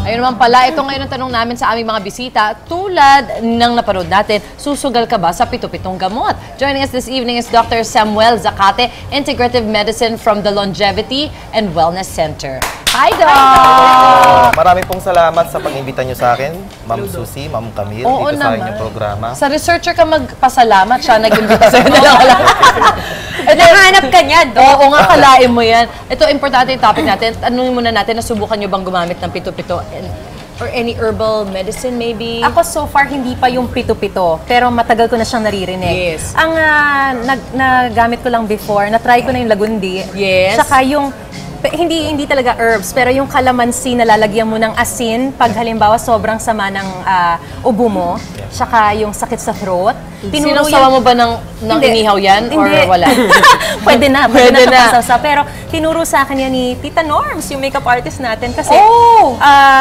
Ayun naman pala, ito ngayon ang tanong namin sa aming mga bisita. Tulad ng napanood natin, susugal ka ba sa pito-pitong gamot? Joining us this evening is Dr. Samuel Zacate, Integrative Medicine from the Longevity and Wellness Center. Hi, Doc! Marami pong salamat sa pag-imbita nyo sa akin, Ma'am Susie, Ma'am Camille, Oo dito sa naman. inyong programa. Sa researcher ka magpasalamat, siya nag-imbita sa'yo. Nahanap ka niya, Doc. Oo nga, kalain mo yan. Ito, importante yung topic natin. Tanungin muna natin, nasubukan nyo bang gumamit ng pito-pito? Or any herbal medicine maybe? Ako so far hindi pa yung pito-pito, pero matagal ko na siyang naririnig. Yes. Ang nagamit ko lang before, na-try ko na yung lagundi. Yes. Saka yung hindi talaga herbs, pero yung calamansi na lalagyan mo ng asin pag halimbawa sobrang sama ng ubo mo, saka yung sakit sa throat. Sinawsawa mo ba ng inihaw yan? Or Hindi. wala? Pwede na Pwede na. kapasawsaw. Pero tinuro sa akin yan ni Tita Norms, yung makeup artist natin. Kasi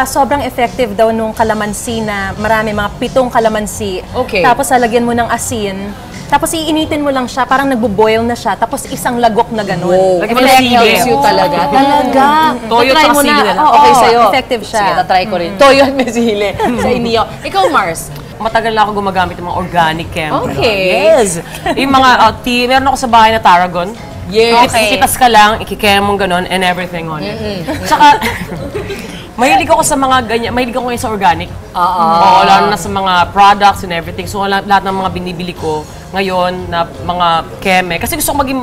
sobrang effective daw nung calamansi na marami, mga 7 calamansi. Okay. Tapos lalagyan mo ng asin. Tapos iinitin mo lang siya, parang nagbo-boil na siya. Tapos isang lagok na ganun. Wow. Lagyan mo ng sili. Helps you talaga. Talaga. Toyo Tatry tsaka mo sili na lang. Okay Oo, sa'yo. effective siya. Sige, tatry ko rin. Toyo at may sili. Sa inyo. Ikaw, Mars. Matagal na ako gumagamit ng mga organic chem. Okay. Yes. Yung mga tea, meron ako sa bahay na tarragon. Yes. Ikitas ka lang, ikikem mong ganun, and everything on it. Tsaka, mahilig ako sa mga ganyan, mahilig ako ngayon sa organic. Oo, lalo na sa mga products and everything. So, lahat ng mga binibili ko ngayon na mga keme. Kasi gusto ko maging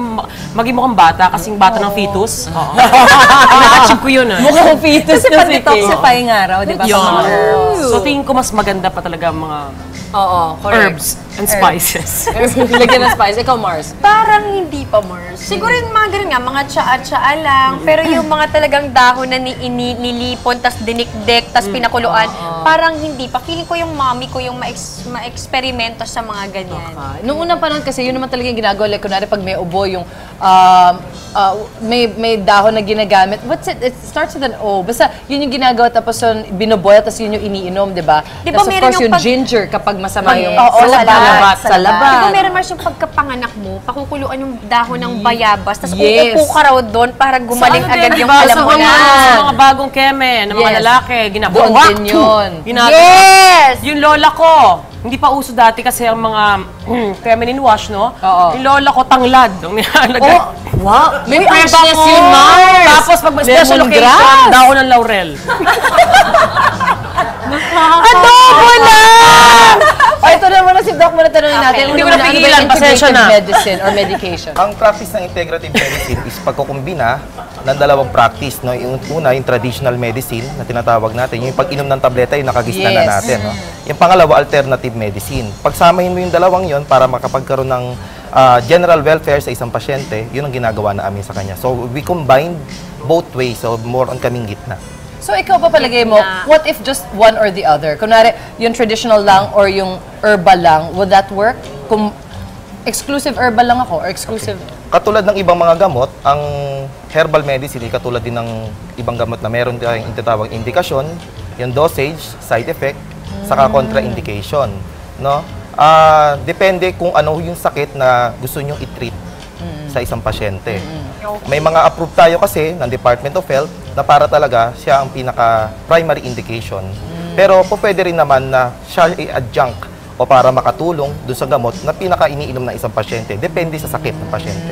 mukhang bata, kasing bata ng fetus. Ina-achieve ko yun. Mukhang fetus Kasi pag detoxifying araw, di ba? Yun. Sa mga herbs. So, tingin ko mas maganda pa talaga ang mga Oo, correct. herbs and spices. Lagyan ng spice. Ikaw, Mars. Parang hindi pa, Mars. Siguro yung mga ganun nga, mga tsaa-tsaa lang. Pero yung mga talagang dahon na nilipon, tas dinikdik, tas pinakuluan, parang hindi pa. Feeling ko yung mommy ko yung ma-eksperimento sa mga ganyan. Nung unang panahon kasi, yun naman talaga yung ginagawa. Like, kunwari, pag may ubo, yung may dahon na ginagamit. What's it? It starts with an O. Basta, yun yung ginagawa, tapos yun, binoboil, tapos yun yung iniinom, di ba? Di ba Tapos, of meron course, yung yung pag- ginger, kapag masama yung Oo, sa labat. Sa labat. Di ba meron, Mars, yung pagkapanganak mo, pakukuluan yung dahon ng bayabas, tas Yes. uupo ka raw doon para gumaling Sa ano agad din, yung diba? Sa kalamunan. mga bagong keme ng mga Yes. lalaki, ginagawa. Doon din yun. Yes! Yung lola ko, hindi pa uso dati kasi ang mga feminine wash, no? Oo. Yung lola ko, tanglad. Ang nilalagay. Wow! May Uy, ang freshness bango! yun, Mars! Tapos pag may special Lemongrass. occasion, daon ng laurel. Adobo na! O, ito na muna si Doc, muna tanongin natin. Hindi ko Una muna, napigilan, ano ba yung pasensya integrative na. medicine or medication? Ang practice ng integrative medicine is pagkukumbina ng dalawang practice. No? Yung una, yung traditional medicine na tinatawag natin. Yung pag-inom ng tableta, yung nakagisna na Yes. natin. No? Yung pangalawa, alternative medicine. Pagsamahin mo yung dalawang yon para makapagkaroon ng general welfare sa isang pasyente, yun ang ginagawa na amin sa kanya. So, we combine both ways. So, more on kaming gitna. So, ikaw pa palagay mo, what if just one or the other? Kunwari, yung traditional lang or yung herbal lang, would that work? Kung exclusive herbal lang ako or exclusive... Katulad ng ibang mga gamot, ang herbal medicine, katulad din ng ibang gamot na meron tayong tinatawag indikasyon, yung dosage, side effect, saka contraindication. No? Depende kung ano yung sakit na gusto nyo i-treat sa isang pasyente. May mga approved tayo kasi ng Department of Health na para talaga siya ang pinaka-primary indication. Pero pwede rin naman na siya i-adjunct o para makatulong doon sa gamot na pinaka-iniinom ng isang pasyente. Depende sa sakit ng pasyente.